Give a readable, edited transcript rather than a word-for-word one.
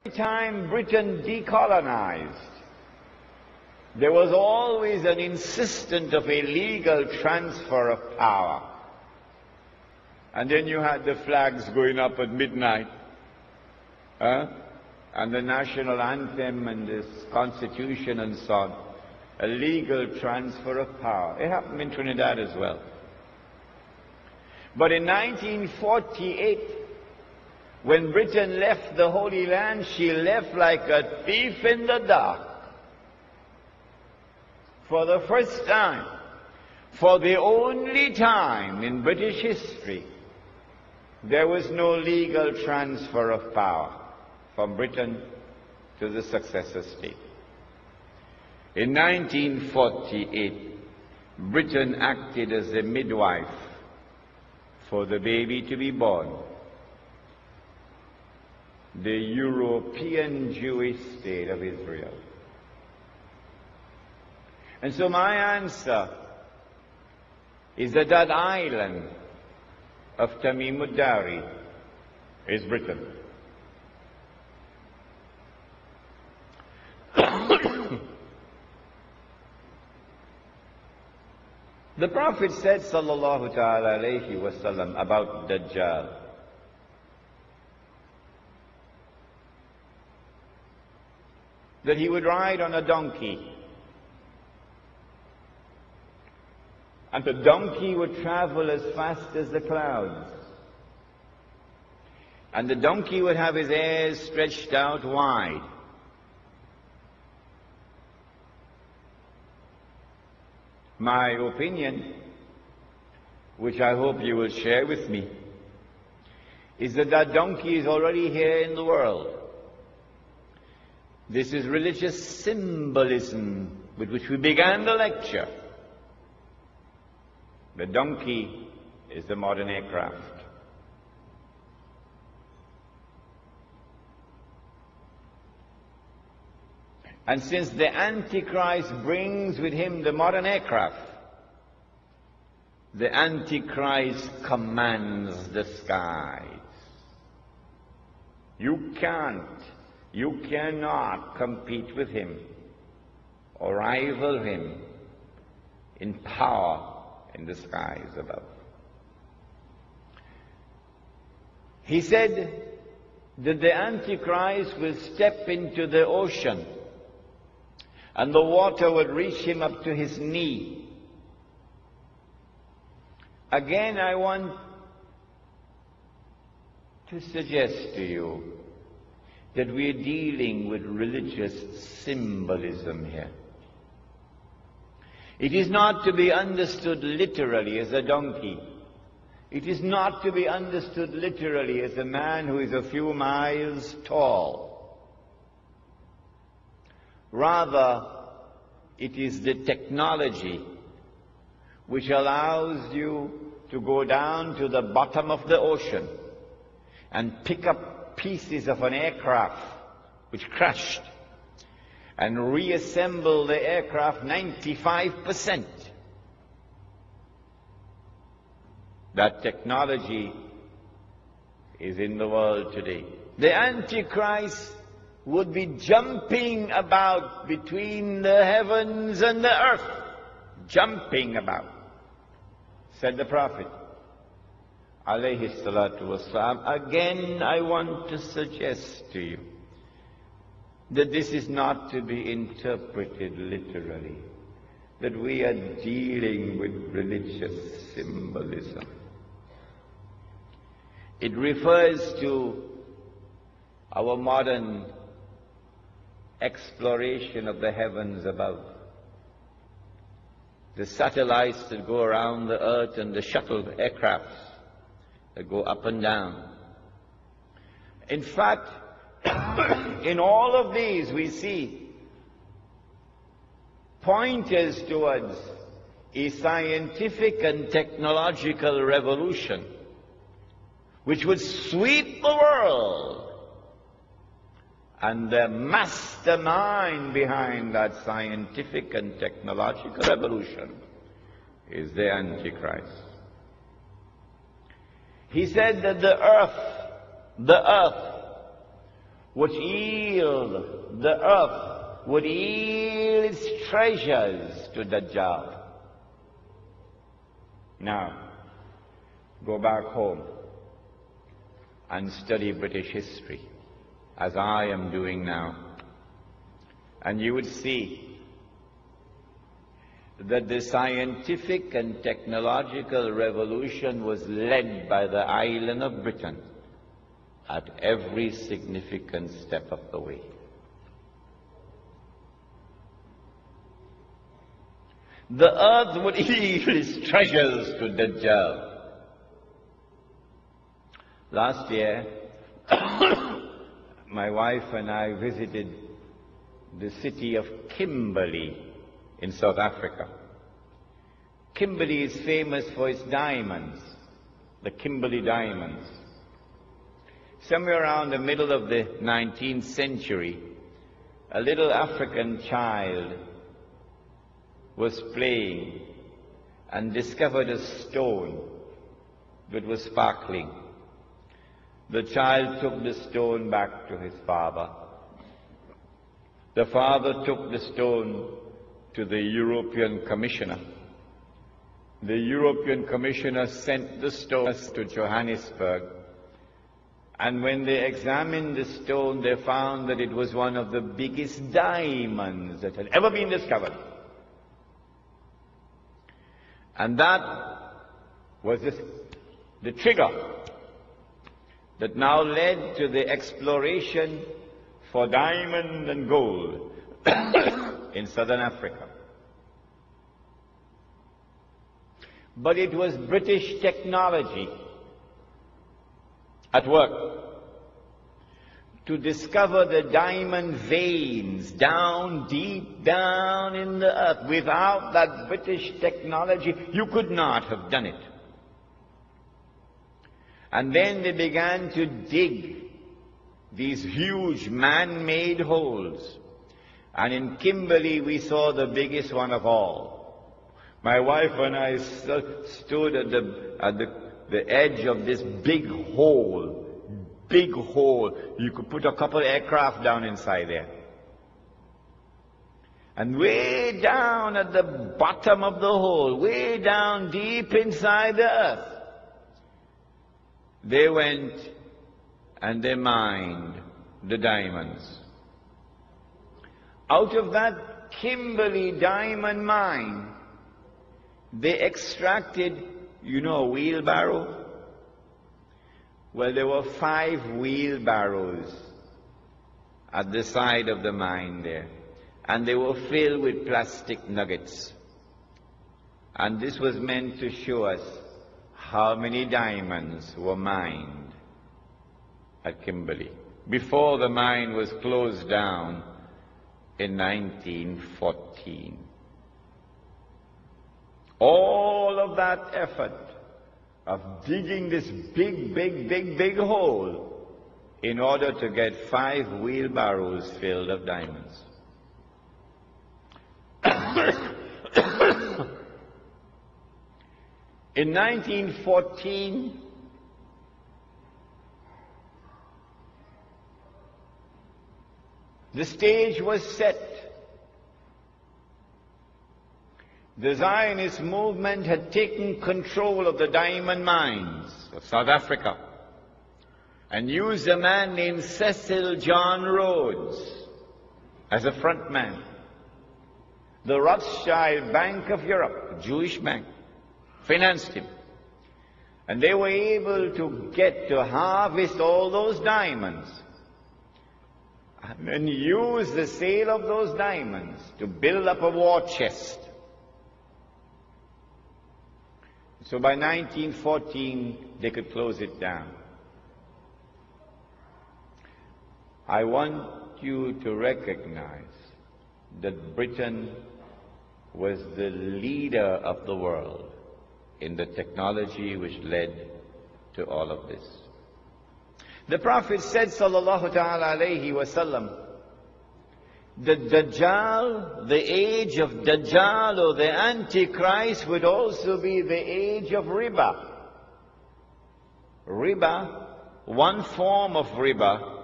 Every time Britain decolonized, there was always an insistence of a legal transfer of power. And then you had the flags going up at midnight, and the national anthem and the constitution and so on. A legal transfer of power. It happened in Trinidad as well. But in 1948, when Britain left the Holy Land, she left like a thief in the dark. For the first time, for the only time in British history, there was no legal transfer of power from Britain to the successor state. In 1948, Britain acted as a midwife for the baby to be born. The European Jewish state of Israel. And so my answer is that that island of Tamim ad-Dari is Britain. The Prophet said, sallallahu ta'ala alayhi wasallam, about Dajjal, that he would ride on a donkey, and the donkey would travel as fast as the clouds, and the donkey would have his ears stretched out wide. My opinion, which I hope you will share with me, is that that donkey is already here in the world. This is religious symbolism with which we began the lecture. The donkey is the modern aircraft. And since the Antichrist brings with him the modern aircraft, the Antichrist commands the skies. You cannot compete with him or rival him in power in the skies above. He said that the Antichrist will step into the ocean and the water would reach him up to his knee. Again, I want to suggest to you that we are dealing with religious symbolism here. It is not to be understood literally as a donkey. It is not to be understood literally as a man who is a few miles tall. Rather, it is the technology which allows you to go down to the bottom of the ocean and pick up pieces of an aircraft which crashed and reassemble the aircraft 95%. That technology is in the world today. The Antichrist would be jumping about between the heavens and the earth. Jumping about, said the Prophet, alayhi salatu wassalam. Again, I want to suggest to you that this is not to be interpreted literally, that we are dealing with religious symbolism. It refers to our modern exploration of the heavens above. The satellites that go around the earth and the shuttle aircrafts that go up and down. In fact, in all of these we see pointers towards a scientific and technological revolution which would sweep the world. And the mastermind behind that scientific and technological revolution is the Antichrist. He said that the earth would yield, the earth would yield its treasures to Dajjal. Now, go back home and study British history, as I am doing now, and you would see that the scientific and technological revolution was led by the island of Britain at every significant step of the way. The earth would yield its treasures to Dajjal. Last year, my wife and I visited the city of Kimberley in South Africa. Kimberley is famous for its diamonds, the Kimberley diamonds. Somewhere around the middle of the 19th century, a little African child was playing and discovered a stone that was sparkling. The child took the stone back to his father. The father took the stone to the European Commissioner. The European Commissioner sent the stone to Johannesburg, and when they examined the stone, they found that it was one of the biggest diamonds that had ever been discovered. And that was the trigger that now led to the exploration for diamond and gold in southern Africa. But it was British technology at work to discover the diamond veins down deep down in the earth. Without that British technology, you could not have done it. And then they began to dig these huge man-made holes. And in Kimberley, we saw the biggest one of all. My wife and I stood at the edge of this big hole. Big hole. You could put a couple of aircraft down inside there. And way down at the bottom of the hole, way down deep inside the earth, they went and they mined the diamonds. Out of that Kimberley diamond mine, they extracted, you know, a wheelbarrow? Well, there were 5 wheelbarrows at the side of the mine there, and they were filled with plastic nuggets. And this was meant to show us how many diamonds were mined at Kimberley before the mine was closed down in 1914. All of that effort of digging this big hole in order to get 5 wheelbarrows filled of diamonds. In 1914, the stage was set. The Zionist movement had taken control of the diamond mines of South Africa and used a man named Cecil John Rhodes as a front man. The Rothschild Bank of Europe, a Jewish bank, financed him. And they were able to harvest all those diamonds and use the sale of those diamonds to build up a war chest. So by 1914, they could close it down. I want you to recognize that Britain was the leader of the world in the technology which led to all of this. The Prophet said, sallallahu ta'ala alayhi wa sallam, the Dajjal, the age of Dajjal or the Antichrist would also be the age of riba. Riba, one form of riba,